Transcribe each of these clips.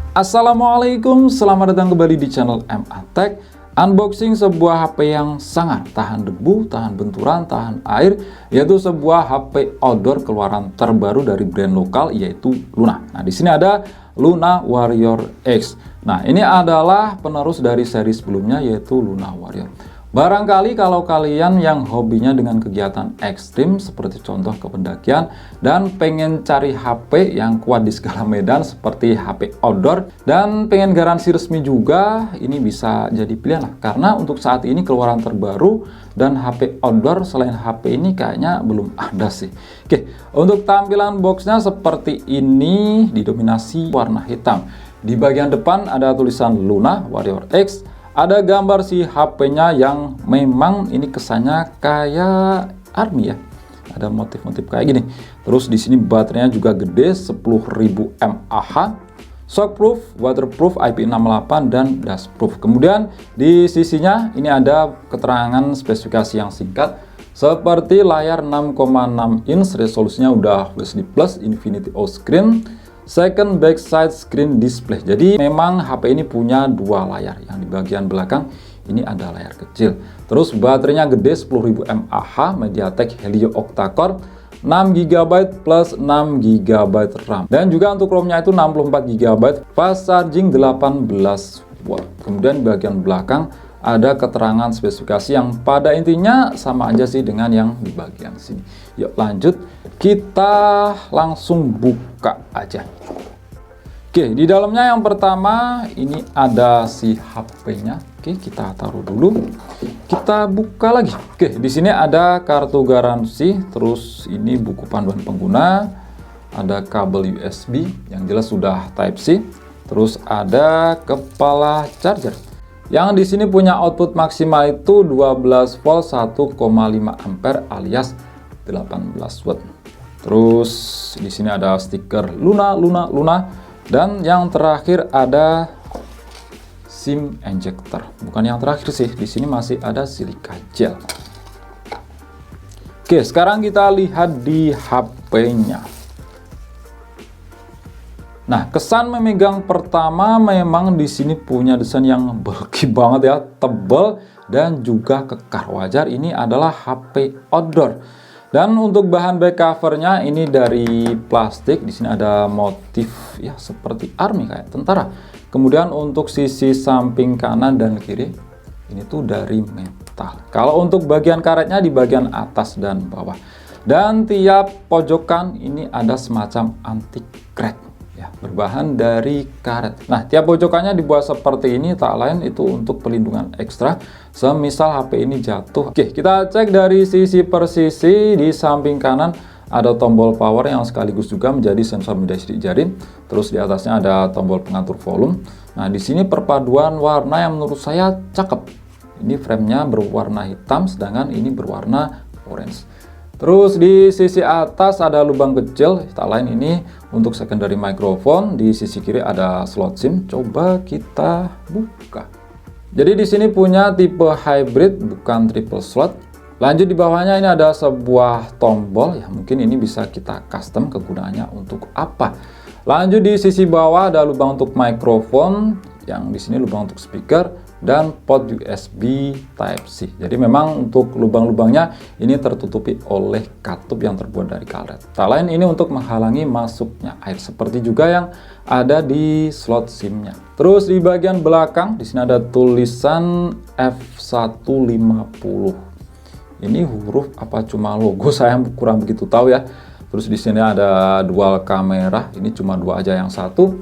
Assalamualaikum, selamat datang kembali di channel MA Tech. Unboxing sebuah HP yang sangat tahan debu, tahan benturan, tahan air, yaitu sebuah HP outdoor keluaran terbaru dari brand lokal, yaitu Luna. Nah, di sini ada Luna Warrior X. Nah, ini adalah penerus dari seri sebelumnya, yaitu Luna Warrior. Barangkali kalau kalian yang hobinya dengan kegiatan ekstrim seperti contoh ke pendakian dan pengen cari HP yang kuat di segala medan seperti HP outdoor dan pengen garansi resmi juga, ini bisa jadi pilihan lah. Karena untuk saat ini keluaran terbaru dan HP outdoor selain HP ini kayaknya belum ada sih. Oke, untuk tampilan boxnya seperti ini, didominasi warna hitam. Di bagian depan ada tulisan Luna Warrior X. Ada gambar si HP-nya yang memang ini kesannya kayak army ya. Ada motif-motif kayak gini. Terus di sini baterainya juga gede, 10.000 mAh. Shockproof, waterproof, IP68 dan dustproof. Kemudian di sisinya ini ada keterangan spesifikasi yang singkat. Seperti layar 6,6 inch, resolusinya udah Full HD Plus, Infinity O screen. Second backside screen display. Jadi memang HP ini punya dua layar. Yang di bagian belakang ini ada layar kecil. Terus baterainya gede, 10.000 mAh, MediaTek Helio octa-core, 6 GB plus 6 GB RAM. Dan juga untuk ROM-nya itu 64 GB, fast charging 18 watt. Kemudian di bagian belakang ada keterangan spesifikasi yang pada intinya sama aja sih dengan yang di bagian sini. Yuk lanjut, kita langsung buka aja. Oke, di dalamnya yang pertama ini ada si HP-nya. Oke, kita taruh dulu. Kita buka lagi. Oke, di sini ada kartu garansi, terus ini buku panduan pengguna, ada kabel USB yang jelas sudah Type-C, terus ada kepala charger. Yang di sini punya output maksimal itu 12 volt 1,5 ampere alias 18 watt. Terus di sini ada stiker Luna. Dan yang terakhir ada SIM injector. Bukan yang terakhir sih, di sini masih ada silika gel. Oke, sekarang kita lihat di HP-nya. Nah, kesan memegang pertama memang di sini punya desain yang bulky banget ya, tebal dan juga kekar. Wajar, ini adalah HP outdoor. Dan untuk bahan back covernya ini dari plastik. Di sini ada motif ya seperti army kayak tentara. Kemudian untuk sisi samping kanan dan kiri ini tuh dari metal. Kalau untuk bagian karetnya di bagian atas dan bawah. Dan tiap pojokan ini ada semacam anti crack. Ya, berbahan dari karet. Nah, tiap pojokannya dibuat seperti ini, tak lain itu untuk pelindungan ekstra semisal HP ini jatuh. Oke, kita cek dari sisi per sisi. Di samping kanan ada tombol power yang sekaligus juga menjadi sensor media sidik jari. Terus di atasnya ada tombol pengatur volume. Nah, di sini perpaduan warna yang menurut saya cakep. Ini framenya berwarna hitam, sedangkan ini berwarna orange. Terus di sisi atas ada lubang kecil, tak lain ini untuk secondary microphone. Di sisi kiri ada slot SIM. Coba kita buka. Jadi di sini punya tipe hybrid, bukan triple slot. Lanjut di bawahnya ini ada sebuah tombol, ya mungkin ini bisa kita custom kegunaannya untuk apa. Lanjut di sisi bawah ada lubang untuk microphone, yang di sini lubang untuk speaker dan port USB Type-C. Jadi memang untuk lubang-lubangnya ini tertutupi oleh katup yang terbuat dari karet. Tak lain ini untuk menghalangi masuknya air, seperti juga yang ada di slot SIM-nya. Terus di bagian belakang di sini ada tulisan F150. Ini huruf apa cuma logo, saya kurang begitu tahu ya. Terus di sini ada dual kamera, ini cuma dua aja, yang satu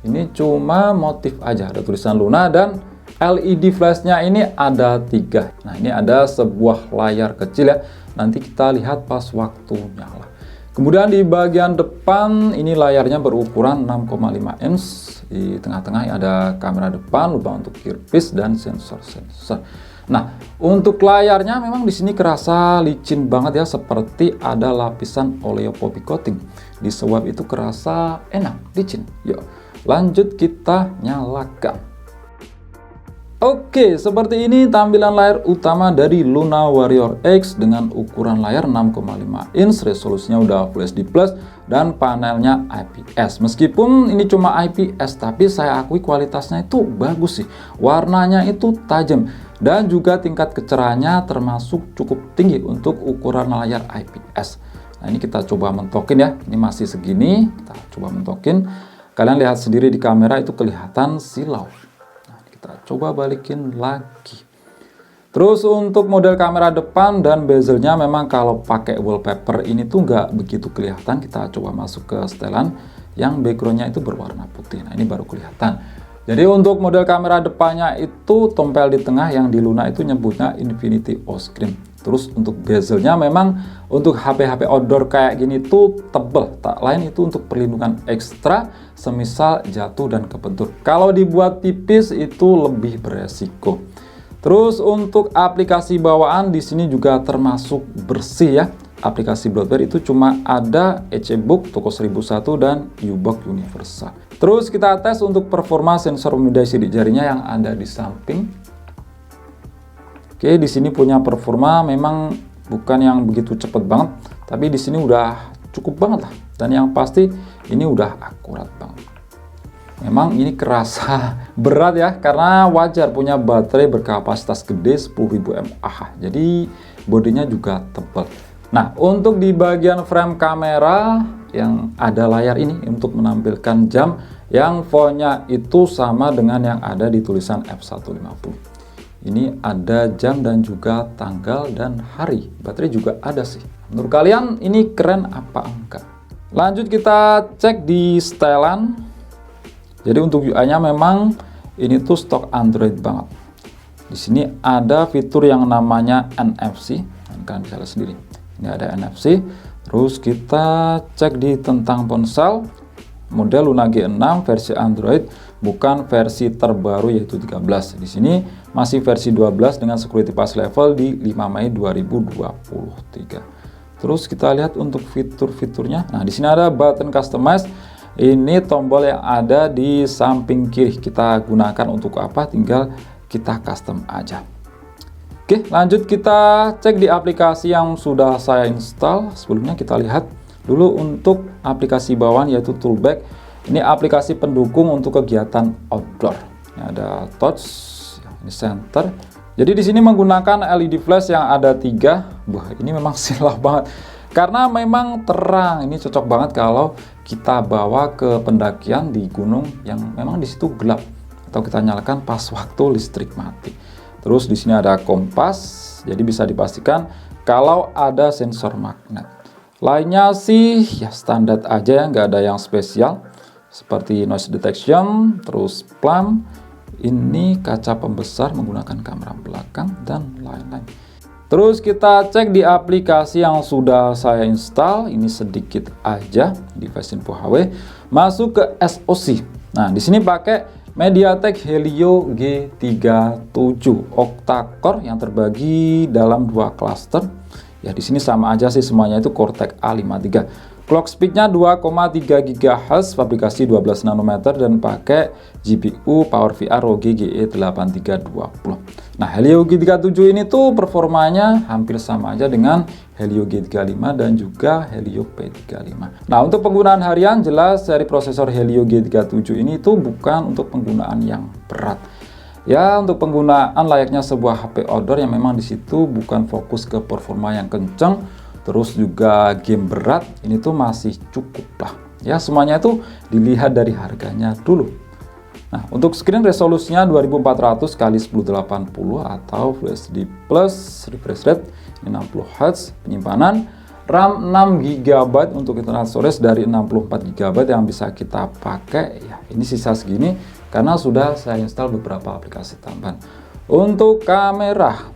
ini cuma motif aja, ada tulisan Luna, dan LED flashnya ini ada 3. Nah, ini ada sebuah layar kecil ya, nanti kita lihat pas waktu nyala. Kemudian di bagian depan ini layarnya berukuran 6,5 inch. Di tengah-tengah ada kamera depan, lubang untuk earpiece dan sensor-sensor. Nah, untuk layarnya memang di sini kerasa licin banget ya, seperti ada lapisan oleopropyl coating. Di swab itu kerasa enak, licin. Yuk, lanjut kita nyalakan. Oke, seperti ini tampilan layar utama dari Luna Warrior X dengan ukuran layar 6,5 inch, resolusinya udah Full HD Plus dan panelnya IPS. Meskipun ini cuma IPS, tapi saya akui kualitasnya itu bagus sih. Warnanya itu tajam dan juga tingkat kecerahannya termasuk cukup tinggi untuk ukuran layar IPS. Nah, ini kita coba mentokin ya. Ini masih segini, kita coba mentokin. Kalian lihat sendiri di kamera itu kelihatan silau. Kita coba balikin lagi. Terus untuk model kamera depan dan bezelnya memang kalau pakai wallpaper ini tuh nggak begitu kelihatan. Kita coba masuk ke setelan yang backgroundnya itu berwarna putih. Nah, ini baru kelihatan. Jadi untuk model kamera depannya itu tompel di tengah, yang di Luna itu nyebutnya Infinity O-Screen. Terus untuk bezelnya memang untuk HP-HP outdoor kayak gini tuh tebel. Tak lain itu untuk perlindungan ekstra semisal jatuh dan kebentur. Kalau dibuat tipis itu lebih beresiko. Terus untuk aplikasi bawaan di sini juga termasuk bersih ya. Aplikasi bloatware itu cuma ada ECBook, Toko 1001 dan U-Box Universal. Terus kita tes untuk performa sensor pemindai sidik jarinya yang ada di samping. Oke, di sini punya performa memang bukan yang begitu cepet banget, tapi di sini udah cukup banget lah. Dan yang pasti ini udah akurat banget. Memang ini kerasa berat ya, karena wajar punya baterai berkapasitas gede 10.000 mAh. Jadi bodinya juga tebal. Nah, untuk di bagian frame kamera yang ada layar ini untuk menampilkan jam yang fontnya itu sama dengan yang ada di tulisan F150. Ini ada jam dan juga tanggal dan hari. Baterai juga ada sih. Menurut kalian ini keren apa enggak? Lanjut kita cek di setelan. Jadi untuk UI-nya memang ini tuh stok Android banget. Di sini ada fitur yang namanya NFC. Kalian bisa lihat sendiri. Ini ada NFC. Terus kita cek di tentang ponsel. Model Luna G6 versi Android, bukan versi terbaru yaitu 13. Di sini masih versi 12 dengan security pass level di 5 Mei 2023. Terus kita lihat untuk fitur-fiturnya. Nah, di sini ada button customize. Ini tombol yang ada di samping kiri. Kita gunakan untuk apa? Tinggal kita custom aja. Oke, lanjut kita cek di aplikasi yang sudah saya install. Sebelumnya kita lihat dulu untuk aplikasi bawaan yaitu Toolbag. Ini aplikasi pendukung untuk kegiatan outdoor. Ini ada touch, ini center. Jadi di sini menggunakan LED flash yang ada 3. Wah, ini memang silau banget. Karena memang terang. Ini cocok banget kalau kita bawa ke pendakian di gunung yang memang di situ gelap, atau kita nyalakan pas waktu listrik mati. Terus di sini ada kompas, jadi bisa dipastikan kalau ada sensor magnet. Lainnya sih ya standar aja ya, nggak ada yang spesial. Seperti noise detection, terus plumb, ini kaca pembesar menggunakan kamera belakang, dan lain-lain. Terus kita cek di aplikasi yang sudah saya install, ini sedikit aja, device info HW, masuk ke SoC. Nah, di sini pakai MediaTek Helio G37 octa-core yang terbagi dalam 2 cluster. Ya, di sini sama aja sih semuanya itu Cortex A53. Clock speednya 2,3 GHz, fabrikasi 12 nanometer dan pakai GPU PowerVR ROG GE8320. Nah, Helio G37 ini tuh performanya hampir sama aja dengan Helio G35 dan juga Helio P35. Nah, untuk penggunaan harian jelas seri prosesor Helio G37 ini tuh bukan untuk penggunaan yang berat. Ya, untuk penggunaan layaknya sebuah HP outdoor yang memang di situ bukan fokus ke performa yang kencang, terus juga game berat, ini tuh masih cukup lah. Ya, semuanya itu dilihat dari harganya dulu. Nah, untuk screen resolusinya 2400 x 1080 atau Full HD Plus, refresh rate 60 Hz, penyimpanan RAM 6 GB untuk internal storage dari 64 GB yang bisa kita pakai. Ya, ini sisa segini karena sudah saya install beberapa aplikasi tambahan. Untuk kamera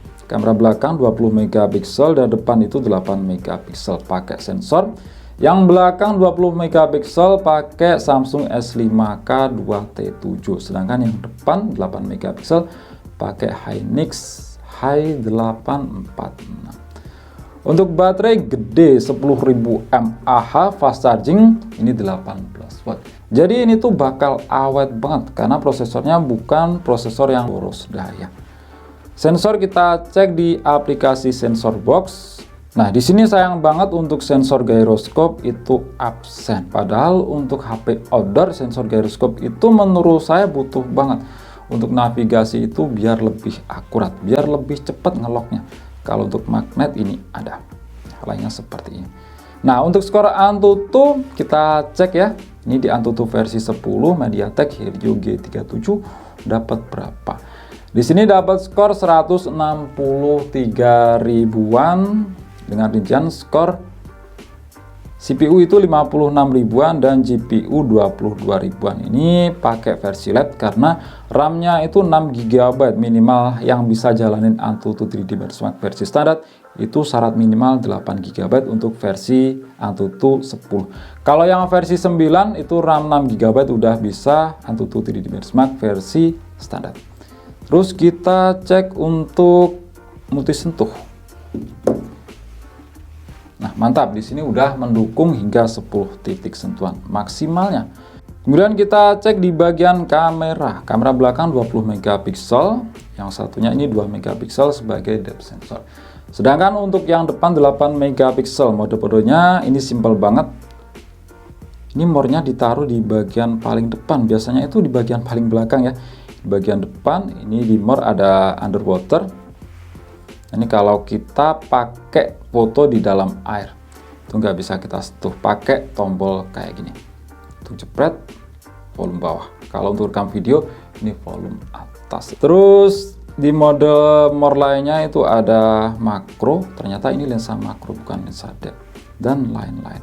belakang 20 megapiksel dan depan itu 8 megapiksel pakai sensor. Yang belakang 20 megapiksel pakai Samsung S5K 2T7. Sedangkan yang depan 8 megapiksel pakai Hynix H846. Untuk baterai gede 10.000 mAh fast charging, ini 18 watt. Jadi ini tuh bakal awet banget karena prosesornya bukan prosesor yang boros daya. Sensor kita cek di aplikasi Sensor Box. Nah, di sini sayang banget untuk sensor gyroscope itu absen. Padahal untuk HP outdoor sensor gyroscope itu menurut saya butuh banget untuk navigasi itu biar lebih akurat, biar lebih cepat ngeloknya. Kalau untuk magnet ini ada. Lainnya seperti ini. Nah, untuk skor Antutu kita cek ya. Ini di Antutu versi 10 MediaTek Helio G37 dapat berapa? Di sini dapat skor 163 ribuan dengan rincian skor CPU itu 56 ribuan dan GPU 22 ribuan. Ini pakai versi LED karena RAM-nya itu 6 GB minimal yang bisa jalanin Antutu 3D Benchmark versi standar. Itu syarat minimal 8 GB untuk versi Antutu 10. Kalau yang versi 9 itu RAM 6 GB udah bisa Antutu 3D Benchmark versi standar. Terus kita cek untuk multi sentuh. Nah, mantap, di sini udah mendukung hingga 10 titik sentuhan maksimalnya. Kemudian kita cek di bagian kamera. Kamera belakang 20 megapiksel, yang satunya ini 2 megapiksel sebagai depth sensor. Sedangkan untuk yang depan 8 megapiksel, mode-modenya ini simple banget. Ini more-nya ditaruh di bagian paling depan, biasanya itu di bagian paling belakang ya. Di bagian depan ini di more ada underwater. Ini kalau kita pakai foto di dalam air itu nggak bisa kita sentuh, pakai tombol kayak gini, itu jepret volume bawah. Kalau untuk rekam video ini volume atas. Terus di mode more lainnya itu ada makro, ternyata ini lensa makro bukan lensa depth, dan lain-lain.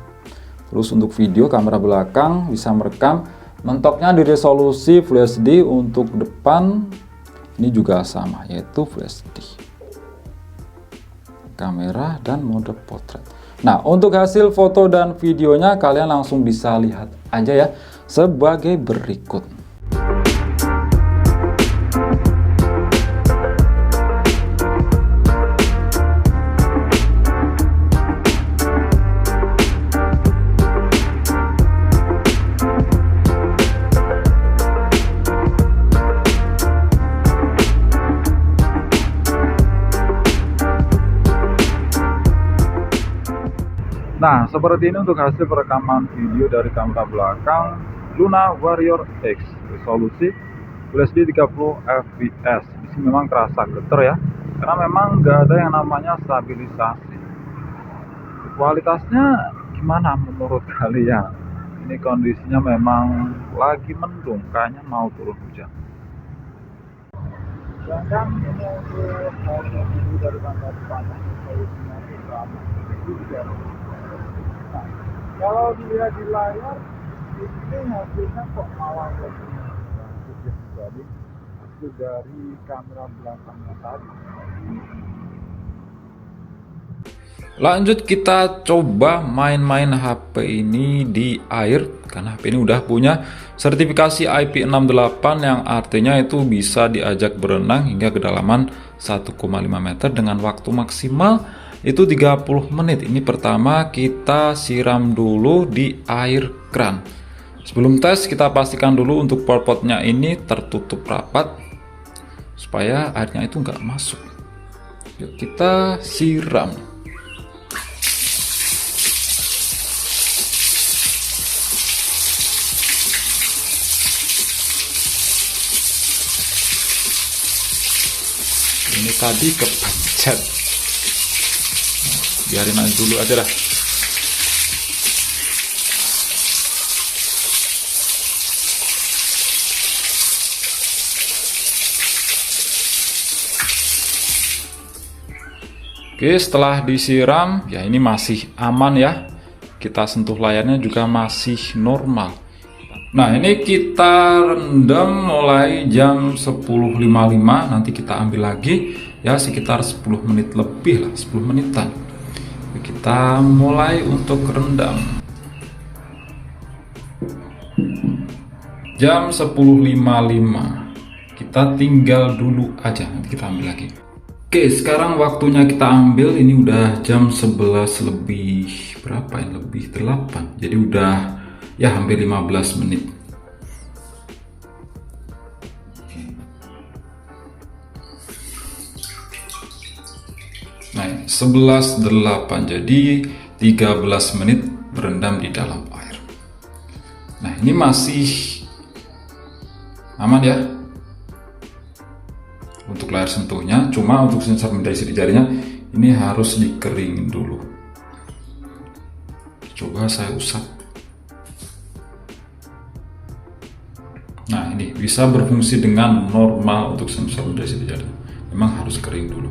Terus untuk video kamera belakang bisa merekam, mentoknya di resolusi Full HD. Untuk depan ini juga sama, yaitu Full HD kamera dan mode potret. Nah, untuk hasil foto dan videonya kalian langsung bisa lihat aja ya sebagai berikut. Nah, seperti ini untuk hasil perekaman video dari kamera belakang Luna Warrior X, resolusi Full HD 30 fps. Di sini memang kerasa getar ya, karena memang nggak ada yang namanya stabilisasi. Kualitasnya gimana menurut kalian? Ini kondisinya memang lagi mendung, kayaknya mau turun hujan. Sedangkan ini untuk video dari kamera depan, resolusinya sama, itu juga. Nah, kalau dilihat di layar ini hasilnya kok malah lebih bagus dibanding hasil dari kamera belakangnya tadi. Lanjut kita coba main-main HP ini di air, karena HP ini udah punya sertifikasi IP68 yang artinya itu bisa diajak berenang hingga kedalaman 1,5 meter dengan waktu maksimal itu 30 menit. Ini pertama kita siram dulu di air keran. Sebelum tes kita pastikan dulu untuk potnya ini tertutup rapat supaya airnya itu nggak masuk. Yuk kita siram. Ini tadi kepencet. Biarin aja dulu aja dah. Oke, setelah disiram ya ini masih aman ya. Kita sentuh layarnya juga masih normal. Nah, ini kita rendam mulai jam 10.55, nanti kita ambil lagi ya sekitar 10 menit lebih lah, 10 menitan. Kita mulai untuk rendam. Jam 10.55. Kita tinggal dulu aja, nanti kita ambil lagi. Oke, sekarang waktunya kita ambil. Ini udah jam 11 lebih berapa ya? Lebih 8. Jadi udah ya hampir 15 menit. Nah, 11.8. Jadi 13 menit berendam di dalam air. Nah, ini masih aman ya untuk layar sentuhnya, cuma untuk sensor dari sidik jarinya ini harus dikeringin dulu. Coba saya usap. Nah, ini bisa berfungsi dengan normal untuk sensor dari sidik jari. Memang harus kering dulu.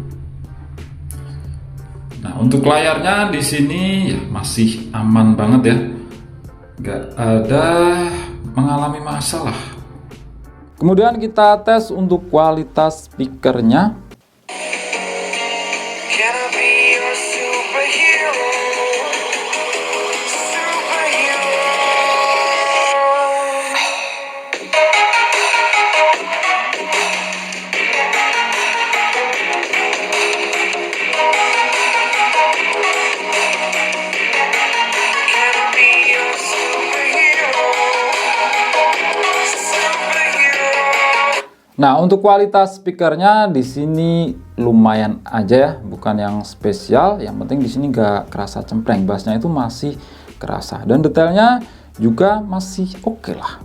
Nah, untuk layarnya di sini ya masih aman banget ya, nggak ada mengalami masalah. Kemudian kita tes untuk kualitas speakernya. Nah, untuk kualitas speakernya di sini lumayan aja ya, bukan yang spesial. Yang penting di sini nggak kerasa cempreng, bassnya itu masih kerasa dan detailnya juga masih oke lah.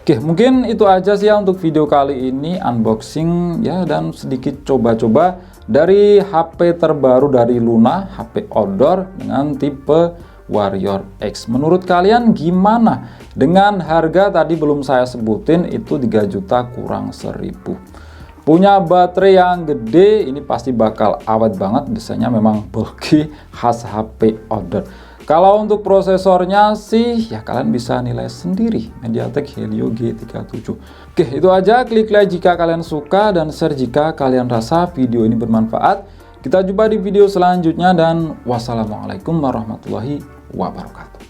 Oke, mungkin itu aja sih ya untuk video kali ini, unboxing ya dan sedikit coba-coba dari HP terbaru dari Luna, HP outdoor dengan tipe Warrior X. Menurut kalian gimana? Dengan harga tadi belum saya sebutin itu 3 juta kurang 1000. Punya baterai yang gede, ini pasti bakal awet banget. Desainnya memang bulky, khas HP outdoor. Kalau untuk prosesornya sih ya kalian bisa nilai sendiri, MediaTek Helio G37. Oke, itu aja. Klik like jika kalian suka dan share jika kalian rasa video ini bermanfaat. Kita jumpa di video selanjutnya dan wassalamualaikum warahmatullahi wabarakatuh.